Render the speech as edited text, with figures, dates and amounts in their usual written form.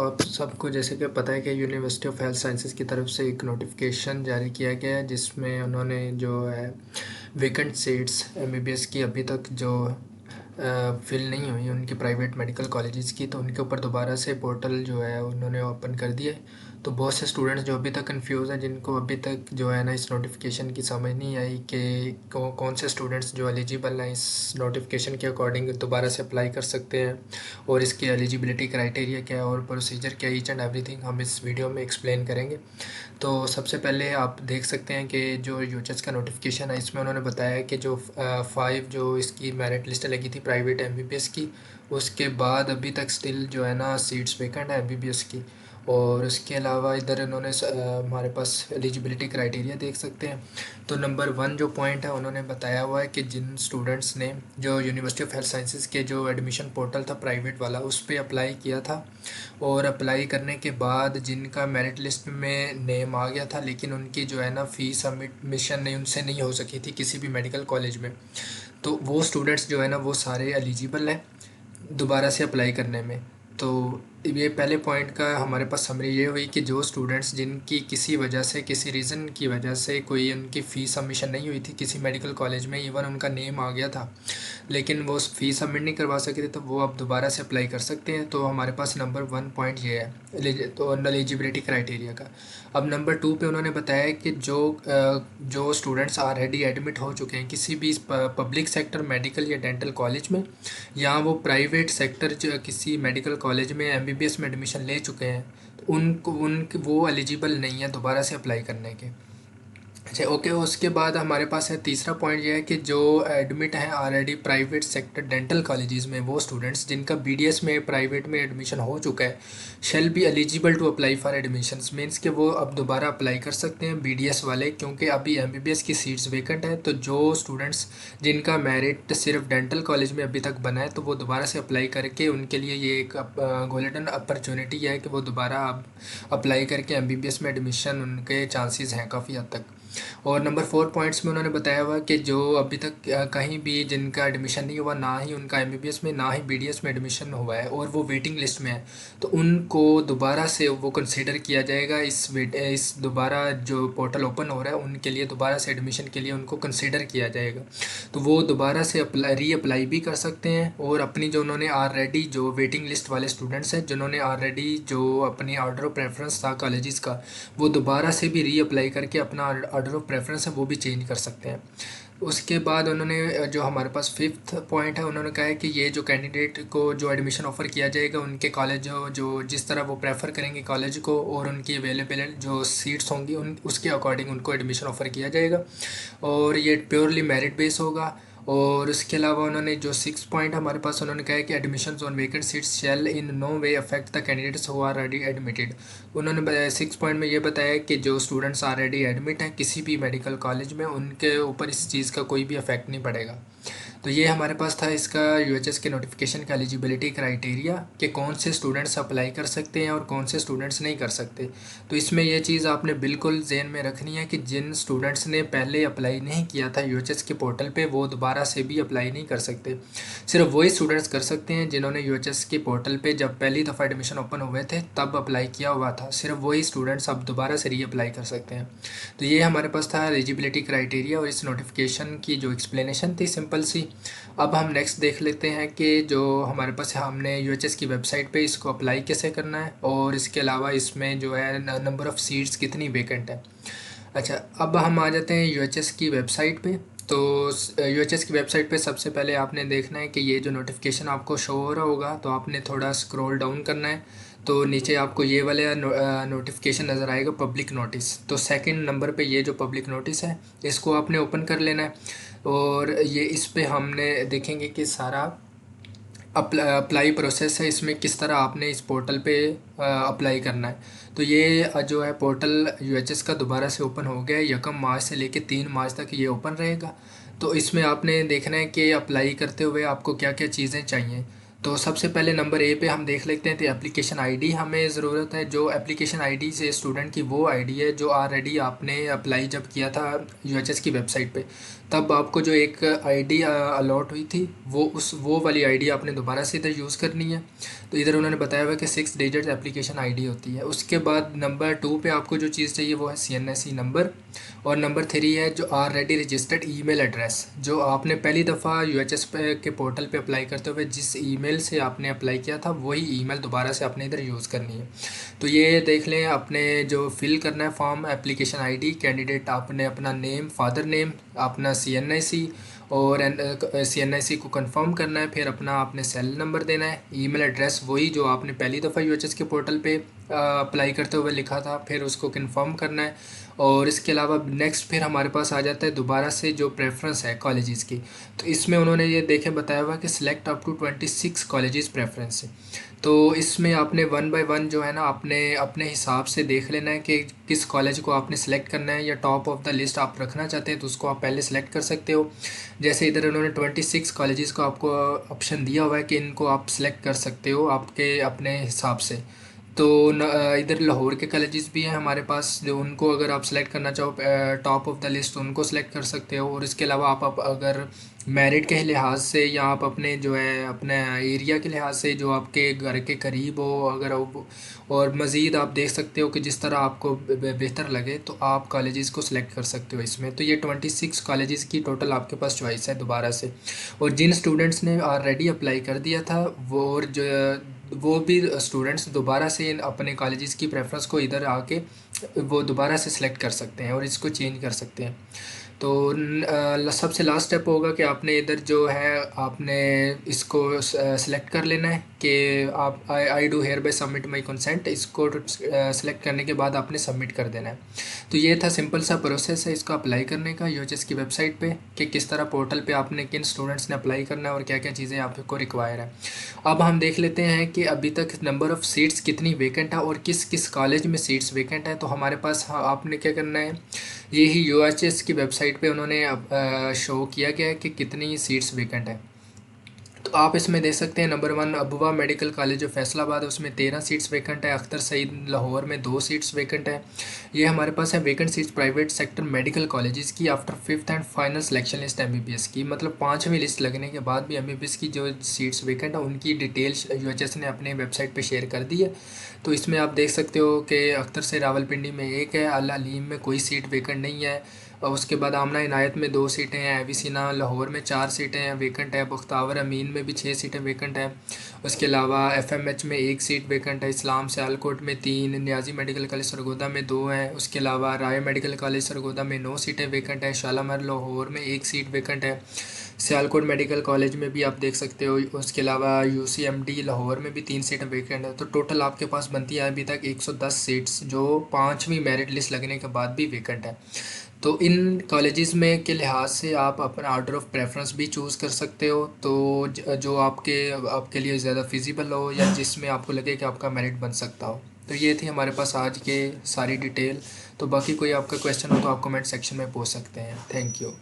आप सबको जैसे कि पता है कि यूनिवर्सिटी ऑफ हेल्थ साइंसेज की तरफ से एक नोटिफिकेशन जारी किया गया है जिसमें उन्होंने जो है वेकेंट सीट्स एमबीबीएस की अभी तक जो फिल नहीं हुई उनकी प्राइवेट मेडिकल कॉलेजेस की, तो उनके ऊपर दोबारा से पोर्टल जो है उन्होंने ओपन कर दिया है। तो बहुत से स्टूडेंट्स जो अभी तक कंफ्यूज हैं, जिनको अभी तक जो है ना इस नोटिफिकेशन की समझ नहीं आई कि कौन से स्टूडेंट्स जो एलिजिबल हैं इस नोटिफिकेशन के अकॉर्डिंग दोबारा से अप्लाई कर सकते हैं और इसकी एलिजिबिलिटी क्राइटेरिया क्या है और प्रोसीजर क्या है, ईच एंड एवरीथिंग हम इस वीडियो में एक्सप्लेन करेंगे। तो सबसे पहले आप देख सकते हैं कि जो यूएचएस का नोटिफिकेशन है इसमें उन्होंने बताया कि जो 5 जो इसकी मेरिट लिस्ट लगी थी प्राइवेट एमबीबीएस की, उसके बाद अभी तक स्टिल जो है ना सीट्स वेकेंट है एमबीबीएस की। और उसके अलावा इधर इन्होंने हमारे पास एलिजिबिलिटी क्राइटेरिया देख सकते हैं। तो नंबर 1 जो पॉइंट है उन्होंने बताया हुआ है कि जिन स्टूडेंट्स ने जो यूनिवर्सिटी ऑफ हेल्थ साइंसेज के जो एडमिशन पोर्टल था प्राइवेट वाला उस पर अप्लाई किया था और अप्लाई करने के बाद जिनका मेरिट लिस्ट में नेम आ गया था लेकिन उनकी जो है ना फ़ीस सबमिशन नहीं उनसे नहीं हो सकी थी किसी भी मेडिकल कॉलेज में, तो वो स्टूडेंट्स जो है ना वो सारे एलिजिबल हैं दोबारा से अप्लाई करने में। तो ये पहले पॉइंट का हमारे पास समरी ये हुई कि जो स्टूडेंट्स जिनकी किसी वजह से किसी रीज़न की वजह से कोई उनकी फ़ीस सबमिशन नहीं हुई थी किसी मेडिकल कॉलेज में, इवन उनका नेम आ गया था लेकिन वो फ़ीस सबमिट नहीं करवा सके थे, तो वो अब दोबारा से अप्लाई कर सकते हैं। तो हमारे पास नंबर 1 पॉइंट ये है तो एलिजिबिलिटी क्राइटेरिया का। अब नंबर 2 पे उन्होंने बताया कि जो स्टूडेंट्स ऑलरेडी एडमिट हो चुके हैं किसी भी पब्लिक सेक्टर मेडिकल या डेंटल कॉलेज में, या वो प्राइवेट सेक्टर जो किसी मेडिकल कॉलेज में एमबीबीएस में एडमिशन ले चुके हैं, तो उनको वो एलिजिबल नहीं है दोबारा से अप्लाई करने के। अच्छा ओके, उसके बाद हमारे पास है तीसरा पॉइंट ये है कि जो एडमिट हैं already private sector dental colleges में, वो स्टूडेंट्स जिनका बीडीएस में प्राइवेट में एडमिशन हो चुका है shall be eligible to apply for admissions, means कि वो अब दोबारा अप्लाई कर सकते हैं बीडीएस वाले, क्योंकि अभी एमबीबीएस की सीट्स वेकेंट है। तो जो स्टूडेंट्स जिनका मेरिट सिर्फ डेंटल कॉलेज में अभी तक बना है तो वो दोबारा से अप्लाई करके उनके लिए ये एक गोल्डन अपॉर्चुनिटी है कि वो दोबारा अब अप्लाई करके एमबीबीएस में एडमिशन उनके चांसेस हैं काफ़ी हद तक। और नंबर 4 पॉइंट्स में उन्होंने बताया हुआ कि जो अभी तक कहीं भी जिनका एडमिशन नहीं हुआ, ना ही उनका एमबीबीएस में ना ही बीडीएस में एडमिशन हुआ है और वो वेटिंग लिस्ट में है, तो उनको दोबारा से वो कंसीडर किया जाएगा इस दोबारा जो पोर्टल ओपन हो रहा है उनके लिए दोबारा से एडमिशन के लिए उनको कंसीडर किया जाएगा। तो वो दोबारा से रीअप्लाई भी कर सकते हैं और अपनी जो उन्होंने ऑलरेडी जो वेटिंग लिस्ट वाले स्टूडेंट्स हैं जिन्होंने ऑलरेडी जो अपनी ऑर्डर ऑफ प्रेफरेंस था कॉलेजेस का, वो दोबारा से भी रीअप्लाई करके अपना ऑर्डर ऑफ प्रेफरेंस है वो भी चेंज कर सकते हैं। उसके बाद उन्होंने जो हमारे पास 5th पॉइंट है उन्होंने कहा है कि ये जो कैंडिडेट को जो एडमिशन ऑफ़र किया जाएगा उनके कॉलेज जो जिस तरह वो प्रेफर करेंगे कॉलेज को और उनकी अवेलेबल जो सीट्स होंगी उन उसके अकॉर्डिंग उनको एडमिशन ऑफ़र किया जाएगा और ये प्योरली मेरिट बेस होगा। और उसके अलावा उन्होंने जो 6 पॉइंट हमारे पास उन्होंने कहा है कि admissions on vacant seats shall in no way affect the candidates who are already admitted. उन्होंने 6 पॉइंट में ये बताया कि जो स्टूडेंट्स ऑलरेडी एडमिट हैं किसी भी मेडिकल कॉलेज में उनके ऊपर इस चीज़ का कोई भी अफेक्ट नहीं पड़ेगा। तो ये हमारे पास था इसका यूएचएस के नोटिफिकेशन का एलिजिबिलिटी क्राइटेरिया कि कौन से स्टूडेंट्स अप्लाई कर सकते हैं और कौन से स्टूडेंट्स नहीं कर सकते। तो इसमें ये चीज़ आपने बिल्कुल ज़हन में रखनी है कि जिन स्टूडेंट्स ने पहले अप्लाई नहीं किया था यूएचएस के पोर्टल पे वो दोबारा से भी अप्लाई नहीं कर सकते। सिर्फ वही स्टूडेंट्स कर सकते हैं जिन्होंने यूएचएस के पोर्टल पर जब पहली दफ़ा एडमिशन ओपन हुए थे तब अप्लाई किया हुआ था, सिर्फ वही स्टूडेंट्स अब दोबारा से रीअप्लाई कर सकते हैं। तो ये हमारे पास था एलिजिबिलिटी क्राइटेरिया और इस नोटिफिकेशन की जो एक्सप्लेनेशन थी सिंपल सी। अब हम नेक्स्ट देख लेते हैं कि जो हमारे पास हमने यूएचएस की वेबसाइट पे इसको अप्लाई कैसे करना है और इसके अलावा इसमें जो है नंबर ऑफ़ सीट्स कितनी वेकेंट है। अच्छा, अब हम आ जाते हैं यूएचएस की वेबसाइट पे। तो यूएचएस की वेबसाइट पे सबसे पहले आपने देखना है कि ये जो नोटिफिकेशन आपको शो हो रहा होगा तो आपने थोड़ा स्क्रॉल डाउन करना है, तो नीचे आपको ये वाला नोटिफिकेशन नज़र आएगा पब्लिक नोटिस। तो सेकंड नंबर पे ये जो पब्लिक नोटिस है इसको आपने ओपन कर लेना है और ये इस पे हमने देखेंगे कि सारा अप्लाई प्रोसेस है, इसमें किस तरह आपने इस पोर्टल पे अप्लाई करना है। तो ये जो है पोर्टल यूएचएस का दोबारा से ओपन हो गया है, 1 मार्च से लेके 3 मार्च तक ये ओपन रहेगा। तो इसमें आपने देखना है कि अप्लाई करते हुए आपको क्या क्या चीज़ें चाहिए। तो सबसे पहले नंबर ए पे हम देख लेते हैं, तो एप्लीकेशन आईडी हमें ज़रूरत है। जो एप्लीकेशन आईडी से स्टूडेंट की वो आईडी है जो ऑलरेडी आपने अप्लाई जब किया था यूएचएस की वेबसाइट पे, तब आपको जो एक आईडी अलॉट हुई थी वो वाली आईडी आपने दोबारा से इधर यूज़ करनी है। तो इधर उन्होंने बताया हुआ कि 6 डिजिट एप्लीकेशन आईडी होती है। उसके बाद नंबर 2 पे आपको जो चीज़ चाहिए वो है सीएनएसई नंबर। और नंबर 3 है जो ऑलरेडी रजिस्टर्ड ईमेल एड्रेस, जो आपने पहली दफ़ा यूएचएस के पोर्टल पे अप्लाई करते हुए जिस ईमेल से आपने अप्लाई किया था वही ईमेल दोबारा से आपने इधर यूज़ करनी है। तो ये देख लें, अपने जो फिल करना है फॉर्म, एप्लीकेशन आईडी, कैंडिडेट आपने अपना नेम, फादर नेम, अपना सीएनआईसी और सीएनआईसी को कंफर्म करना है, फिर अपना आपने सेल नंबर देना है, ईमेल एड्रेस वही जो आपने पहली दफ़ा यूएचएस के पोर्टल पे अप्लाई करते हुए लिखा था, फिर उसको कंफर्म करना है। और इसके अलावा नेक्स्ट फिर हमारे पास आ जाता है दोबारा से जो प्रेफरेंस है कॉलेजेस की। तो इसमें उन्होंने ये देखे बताया हुआ कि select up to 26 colleges preference है। तो इसमें आपने वन बाय वन जो है ना आपने अपने हिसाब से देख लेना है कि किस कॉलेज को आपने सेलेक्ट करना है, या टॉप ऑफ द लिस्ट आप रखना चाहते हैं तो उसको आप पहले सेलेक्ट कर सकते हो। जैसे इधर उन्होंने 26 कॉलेजेस को आपको ऑप्शन दिया हुआ है कि इनको आप सेलेक्ट कर सकते हो आपके अपने हिसाब से। तो इधर लाहौर के कॉलेजेस भी हैं हमारे पास, जो उनको अगर आप सेलेक्ट करना चाहो टॉप ऑफ द लिस्ट उनको सेलेक्ट कर सकते हो। और इसके अलावा आप अगर मेरिट के लिहाज से या आप अपने जो है अपने एरिया के लिहाज से जो आपके घर के करीब हो अगर और मज़ीद आप देख सकते हो कि जिस तरह आपको बेहतर लगे तो आप कॉलेजेस को सिलेक्ट कर सकते हो इसमें। तो ये 26 कॉलेजेस की टोटल आपके पास चॉइस है दोबारा से। और जिन स्टूडेंट्स ने ऑलरेडी अप्लाई कर दिया था वो भी स्टूडेंट्स दोबारा से इन अपने कॉलेजेस की प्रेफरेंस को इधर आके वो दोबारा से सिलेक्ट कर सकते हैं और इसको चेंज कर सकते हैं। तो सबसे लास्ट स्टेप होगा कि आपने इधर जो है आपने इसको सेलेक्ट कर लेना है कि आप I do hereby submit my consent, इसको सेलेक्ट करने के बाद आपने सबमिट कर देना है। तो ये था सिंपल सा प्रोसेस है इसका अप्लाई करने का यूएचएस की वेबसाइट पे, कि किस तरह पोर्टल पे आपने किन स्टूडेंट्स ने अप्लाई करना है और क्या क्या चीज़ें आपको रिक्वायर है। अब हम देख लेते हैं कि अभी तक नंबर ऑफ़ सीट्स कितनी वेकेंट है और किस किस कॉलेज में सीट्स वेकेंट है। तो हमारे पास आपने क्या करना है, यही यूएचएस की वेबसाइट पे उन्होंने शो किया गया है कि कितनी सीट्स वेकेंट है। तो आप इसमें देख सकते हैं नंबर 1 अबुआ मेडिकल कॉलेज जो फैसलाबाद है उसमें 13 सीट्स वेकेंट है। अख्तर सईद लाहौर में 2 सीट्स वेकेंट है। ये हमारे पास है vacant seats private sector medical colleges की after 5th and final selection list MBBS की, मतलब 5वीं लिस्ट लगने के बाद भी एमबीबीएस की जो सीट्स वेकेंट है उनकी डिटेल्स यूएचएस ने अपने वेबसाइट पर शेयर कर दी है। तो इसमें आप देख सकते हो कि अख्तर से रावलपिंडी में 1 है, अल अलीम में कोई सीट वेकेंट नहीं है, और उसके बाद आमना इनायत में 2 सीटें हैं, एवी सीना लाहौर में 4 सीटें हैं वेकेंट है, बख्तावर अमीन में भी 6 सीटें वेकेंट हैं। उसके अलावा एफएमएच में 1 सीट वेकेंट है, इस्लाम सियालकोट में 3, न्याजी मेडिकल कॉलेज सरगोदा में 2 हैं। उसके अलावा राय मेडिकल कॉलेज सरगोदा में 9 सीटें वेकेंट है, शालामार लाहौर में 1 सीट वेकेंट है, सियालकोट मेडिकल कॉलेज में भी आप देख सकते हो। उसके अलावा यूसीएमडी लाहौर में भी 3 सीटें वेकेंट है। तो टोटल आपके पास बनती है अभी तक 110 सीट्स जो 5वीं मेरिट लिस्ट लगने के बाद भी वेकेंट है। तो इन कॉलेजेस में के लिहाज से आप अपना ऑर्डर ऑफ प्रेफरेंस भी चूज़ कर सकते हो, तो जो आपके लिए ज़्यादा फिजिबल हो या जिसमें आपको लगे कि आपका मेरिट बन सकता हो। तो ये थी हमारे पास आज के सारी डिटेल। तो बाकी कोई आपका क्वेश्चन हो तो आप कमेंट सेक्शन में पूछ सकते हैं। Thank you.